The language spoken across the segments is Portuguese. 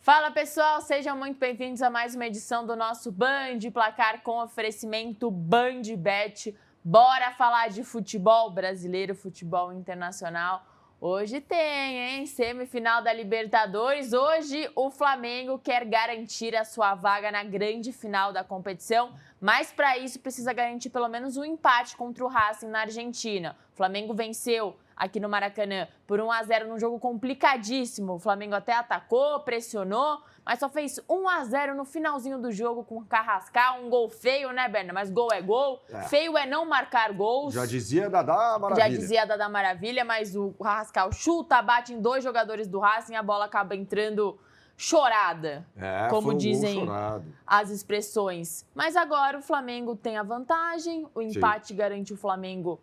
Fala pessoal, sejam muito bem-vindos a mais uma edição do nosso Band Placar com oferecimento BandBet. Bora falar de futebol brasileiro, futebol internacional. Hoje tem, hein? Semifinal da Libertadores. Hoje o Flamengo quer garantir a sua vaga na grande final da competição, mas para isso precisa garantir pelo menos um empate contra o Racing na Argentina. O Flamengo venceu aqui no Maracanã por 1-0 num jogo complicadíssimo. O Flamengo até atacou, pressionou, mas só fez 1-0 no finalzinho do jogo com o Carrascal. Um gol feio, né, Berna? Mas gol é gol. Feio é não marcar gols. Já dizia Dadá Maravilha. Já dizia Dadá Maravilha, mas o Carrascal chuta, bate em dois jogadores do Racing, a bola acaba entrando chorada, como dizem as expressões. Mas agora o Flamengo tem a vantagem, o empate garante o Flamengo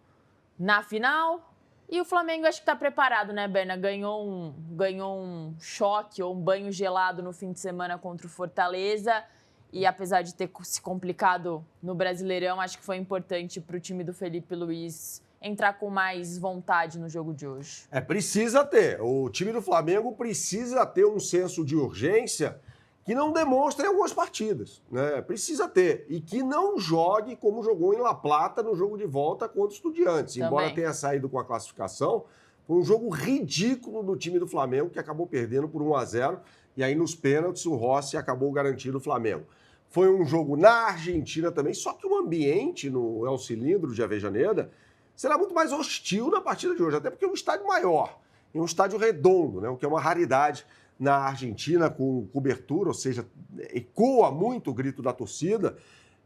na final. E o Flamengo acho que está preparado, né, Berna? Ganhou um choque ou um banho gelado no fim de semana contra o Fortaleza. E apesar de ter se complicado no Brasileirão, acho que foi importante para o time do Felipe Luiz entrar com mais vontade no jogo de hoje. Precisa ter. O time do Flamengo precisa ter um senso de urgência que não demonstre em algumas partidas, né? Precisa ter. E que não jogue como jogou em La Plata no jogo de volta contra o Estudiantes. Também. Embora tenha saído com a classificação, foi um jogo ridículo do time do Flamengo, que acabou perdendo por 1-0. E aí, nos pênaltis, o Rossi acabou garantindo o Flamengo. Foi um jogo na Argentina também, só que o ambiente no El Cilindro de Avejaneda será muito mais hostil na partida de hoje, até porque é um estádio maior, é um estádio redondo, né? O que é uma raridade na Argentina, com cobertura, ou seja, ecoa muito o grito da torcida,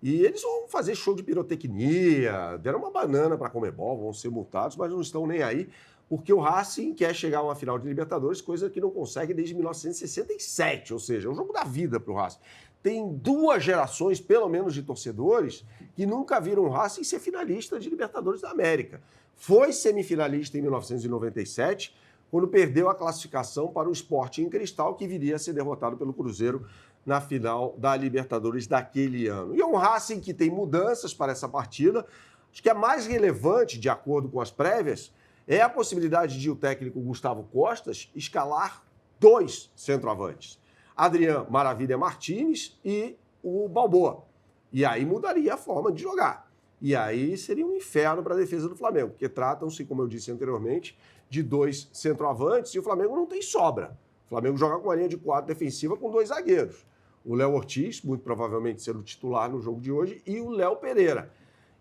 e eles vão fazer show de pirotecnia, deram uma banana para a Conmebol, vão ser multados, mas não estão nem aí, porque o Racing quer chegar a uma final de Libertadores, coisa que não consegue desde 1967, ou seja, é um jogo da vida para o Racing. Tem duas gerações, pelo menos, de torcedores que nunca viram o Racing ser finalista de Libertadores da América. Foi semifinalista em 1997, quando perdeu a classificação para o Sporting Cristal, que viria a ser derrotado pelo Cruzeiro na final da Libertadores daquele ano. E é um Racing que tem mudanças para essa partida. Acho que a mais relevante, de acordo com as prévias, é a possibilidade de o técnico Gustavo Costas escalar 2 centroavantes. Adrian Maravilha Martínez e o Balboa. E aí mudaria a forma de jogar. E aí seria um inferno para a defesa do Flamengo, porque tratam-se, como eu disse anteriormente, de 2 centroavantes e o Flamengo não tem sobra. O Flamengo joga com uma linha de 4 defensiva com 2 zagueiros. O Léo Ortiz, muito provavelmente sendo titular no jogo de hoje, e o Léo Pereira.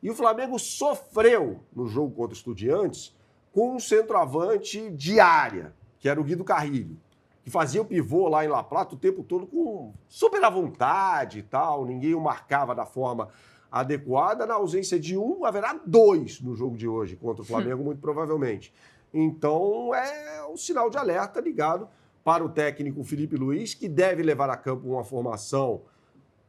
E o Flamengo sofreu no jogo contra o Estudiantes com um centroavante de área, que era o Guido Carrilho, que fazia o pivô lá em La Plata o tempo todo com super à vontade e tal, ninguém o marcava da forma adequada. Na ausência de um, haverá 2 no jogo de hoje contra o Flamengo, muito provavelmente. Então, é um sinal de alerta ligado para o técnico Felipe Luiz, que deve levar a campo uma formação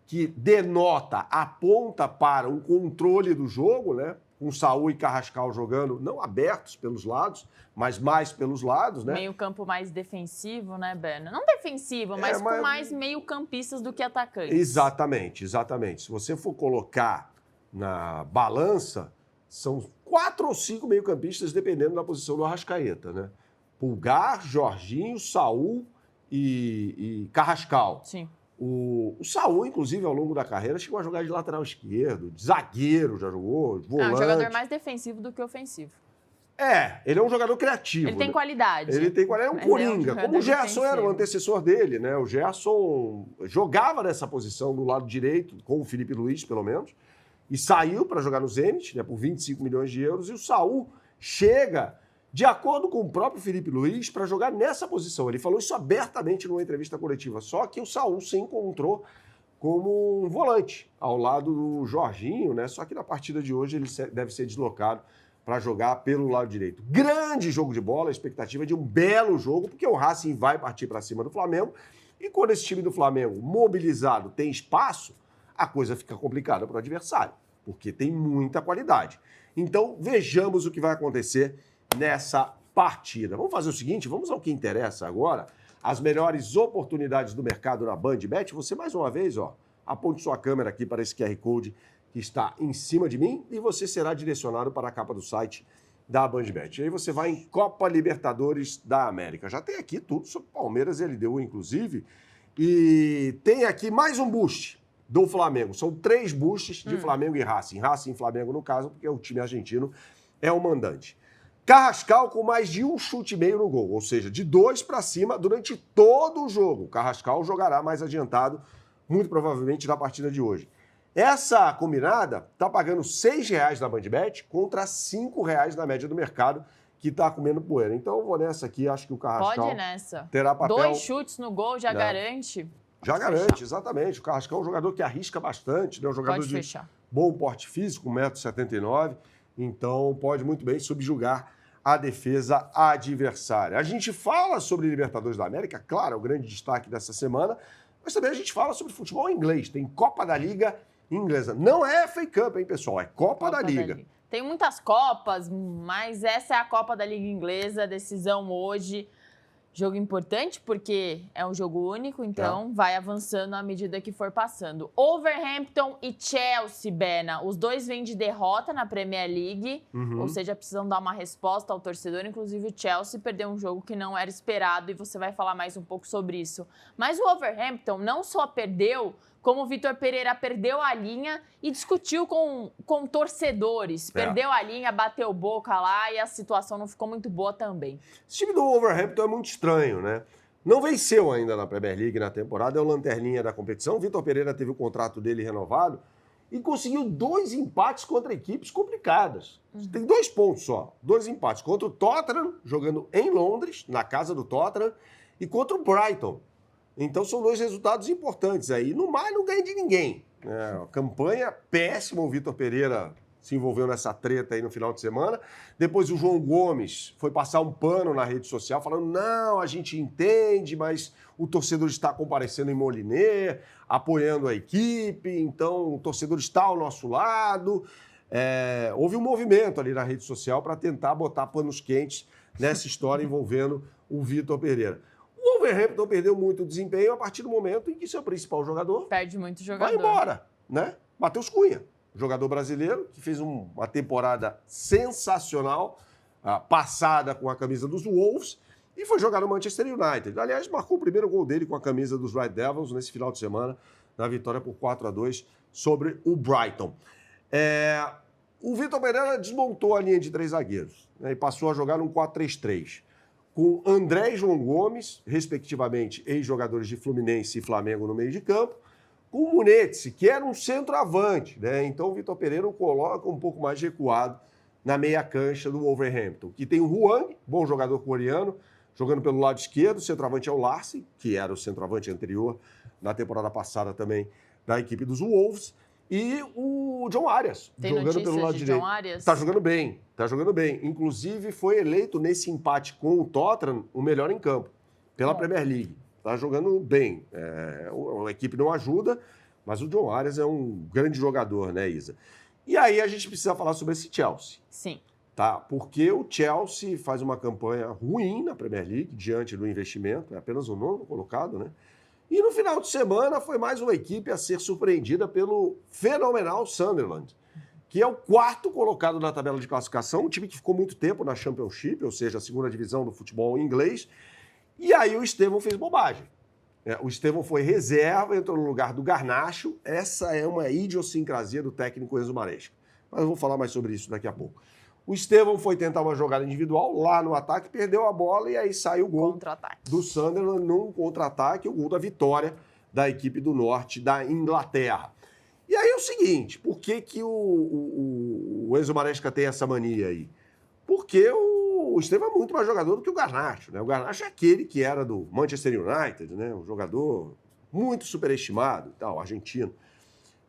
que denota, aponta para um controle do jogo, né? Com Saúl e Carrascal jogando, não abertos pelos lados, mas mais pelos lados, né? Meio campo mais defensivo, né, Berna? Não defensivo, mas com mais meio campistas do que atacantes. Exatamente, exatamente. Se você for colocar na balança, são 4 ou 5 meio-campistas, dependendo da posição do Arrascaeta, né? Pulgar, Jorginho, Saúl e Carrascal. Sim. O Saúl, inclusive, ao longo da carreira, chegou a jogar de lateral esquerdo, de zagueiro já jogou, de volante. É um jogador mais defensivo do que ofensivo. Ele é um jogador criativo. Ele tem qualidade. Ele tem qualidade, é um coringa. Como o Gerson era o antecessor dele, né? O Gerson jogava nessa posição do lado direito, com o Felipe Luiz, pelo menos, e saiu para jogar no Zenit, né, por 25 milhões de euros, e o Saúl chega, de acordo com o próprio Felipe Luiz, para jogar nessa posição. Ele falou isso abertamente numa entrevista coletiva, só que o Saúl se encontrou como um volante, ao lado do Jorginho, né? Só que na partida de hoje ele deve ser deslocado para jogar pelo lado direito. Grande jogo de bola, a expectativa de um belo jogo, porque o Racing vai partir para cima do Flamengo, e quando esse time do Flamengo, mobilizado, tem espaço, a coisa fica complicada para o adversário, porque tem muita qualidade. Então, vejamos o que vai acontecer nessa partida. Vamos fazer o seguinte, vamos ao que interessa agora, as melhores oportunidades do mercado na BandBet. Você, mais uma vez, aponte sua câmera aqui para esse QR Code que está em cima de mim e você será direcionado para a capa do site da BandBet. E aí você vai em Copa Libertadores da América. Já tem aqui tudo sobre Palmeiras e LDU, inclusive. E tem aqui mais um boost do Flamengo. São 3 boosts de Flamengo e Racing. Racing e Flamengo, no caso, porque o time argentino é o mandante. Carrascal com mais de 1 chute e meio no gol, ou seja, de 2 para cima durante todo o jogo. O Carrascal jogará mais adiantado, muito provavelmente, na partida de hoje. Essa combinada está pagando R$ 6,00 na BandBet contra R$ 5,00 na média do mercado, que está comendo poeira. Então eu vou nessa aqui, acho que o Carrascal Pode ir nessa. Terá papel... 2 chutes no gol já garante. Já garante, exatamente. O Carrascal é um jogador que arrisca bastante, né? Um jogador Pode de fechar. Bom porte físico, 1,79 m, então pode muito bem subjugar a defesa adversária. A gente fala sobre Libertadores da América, claro, é o grande destaque dessa semana, mas também a gente fala sobre futebol inglês. Tem Copa da Liga inglesa. Não é FA Cup, hein, pessoal? É Copa da Liga. Tem muitas Copas, mas essa é a Copa da Liga Inglesa, decisão hoje. Jogo importante porque é um jogo único, então vai avançando à medida que for passando. Wolverhampton e Chelsea, Bena. Os dois vêm de derrota na Premier League, ou seja, precisam dar uma resposta ao torcedor. Inclusive o Chelsea perdeu um jogo que não era esperado e você vai falar mais um pouco sobre isso. Mas o Wolverhampton não só perdeu, como o Vitor Pereira perdeu a linha e discutiu com torcedores. Perdeu a linha, bateu boca lá e a situação não ficou muito boa também. Esse time do Wolverhampton é muito estranho, né? Não venceu ainda na Premier League na temporada, é o lanterninha da competição. O Vitor Pereira teve o contrato dele renovado e conseguiu 2 empates contra equipes complicadas. Tem 2 pontos só, 2 empates. Contra o Tottenham, jogando em Londres, na casa do Tottenham, e contra o Brighton. Então são 2 resultados importantes aí. No mais, não ganha de ninguém. Campanha péssima, o Vitor Pereira se envolveu nessa treta aí no final de semana. Depois o João Gomes foi passar um pano na rede social, falando, não, a gente entende, mas o torcedor está comparecendo em Molineux, apoiando a equipe, então o torcedor está ao nosso lado. Houve um movimento ali na rede social para tentar botar panos quentes nessa história envolvendo o Vitor Pereira. O Wolverhampton perdeu muito desempenho a partir do momento em que seu principal jogador perde muito jogador. Vai embora, né? Matheus Cunha, jogador brasileiro que fez uma temporada sensacional, passada com a camisa dos Wolves e foi jogar no Manchester United. Aliás, marcou o primeiro gol dele com a camisa dos Red Devils nesse final de semana, na vitória por 4-2 sobre o Brighton. O Vitor Pereira desmontou a linha de 3 zagueiros, né, e passou a jogar num 4-3-3. Com André e João Gomes, respectivamente, ex-jogadores de Fluminense e Flamengo no meio de campo, com o Munetsi, que era um centroavante, né? Então o Vitor Pereira o coloca um pouco mais recuado na meia cancha do Wolverhampton, que tem o Huang, bom jogador coreano, jogando pelo lado esquerdo, o centroavante é o Larsen, que era o centroavante anterior na temporada passada também da equipe dos Wolves, e o John Arias, jogando pelo lado direito. Está jogando bem, está jogando bem. Inclusive, foi eleito nesse empate com o Tottenham o melhor em campo, pela Premier League. Está jogando bem. A equipe não ajuda, mas o John Arias é um grande jogador, né, Isa? E aí a gente precisa falar sobre esse Chelsea. Sim. Tá? Porque o Chelsea faz uma campanha ruim na Premier League, diante do investimento, é apenas o 9º colocado, né? E no final de semana foi mais uma equipe a ser surpreendida pelo fenomenal Sunderland, que é o 4º colocado na tabela de classificação, um time que ficou muito tempo na Championship, ou seja, a 2ª divisão do futebol inglês. E aí o Estevão fez bobagem. O Estevão foi reserva, entrou no lugar do Garnacho. Essa é uma idiosincrasia do técnico Enzo Maresca. Mas eu vou falar mais sobre isso daqui a pouco. O Estevão foi tentar uma jogada individual lá no ataque, perdeu a bola e aí saiu o gol do Sunderland num contra-ataque, o gol da vitória da equipe do norte da Inglaterra. E aí é o seguinte, por que o Enzo Maresca tem essa mania aí? Porque o Estevão é muito mais jogador do que o Garnacho, né? O Garnacho é aquele que era do Manchester United, né? Um jogador muito superestimado, tal, argentino.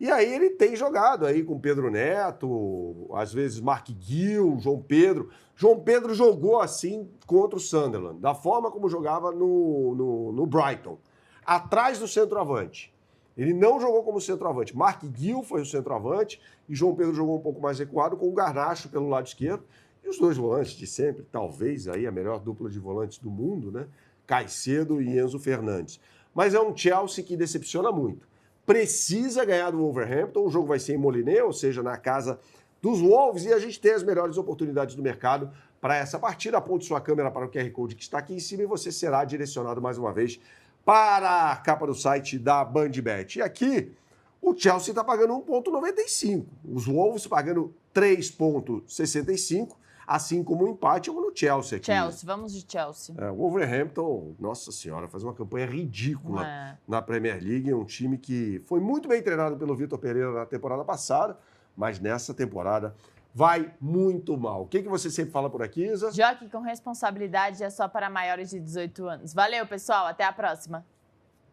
E aí ele tem jogado aí com Pedro Neto, às vezes Mark Gill, João Pedro. João Pedro jogou assim contra o Sunderland, da forma como jogava no Brighton, atrás do centroavante. Ele não jogou como centroavante. Mark Gill foi o centroavante e João Pedro jogou um pouco mais recuado com o Garnacho pelo lado esquerdo. E os 2 volantes de sempre, talvez aí a melhor dupla de volantes do mundo, né? Caicedo e Enzo Fernandes. Mas é um Chelsea que decepciona muito. Precisa ganhar do Wolverhampton, o jogo vai ser em Molineux, ou seja, na casa dos Wolves, e a gente tem as melhores oportunidades do mercado para essa partida. Aponte sua câmera para o QR Code que está aqui em cima e você será direcionado mais uma vez para a capa do site da BandBet. E aqui, o Chelsea está pagando 1,95. Os Wolves pagando 3,65, assim como o empate no Chelsea aqui. Chelsea, vamos de Chelsea. O Wolverhampton, nossa senhora, faz uma campanha ridícula na Premier League. É um time que foi muito bem treinado pelo Vitor Pereira na temporada passada, mas nessa temporada vai muito mal. O que você sempre fala por aqui, Isa? Jogue com responsabilidade, é só para maiores de 18 anos. Valeu, pessoal. Até a próxima.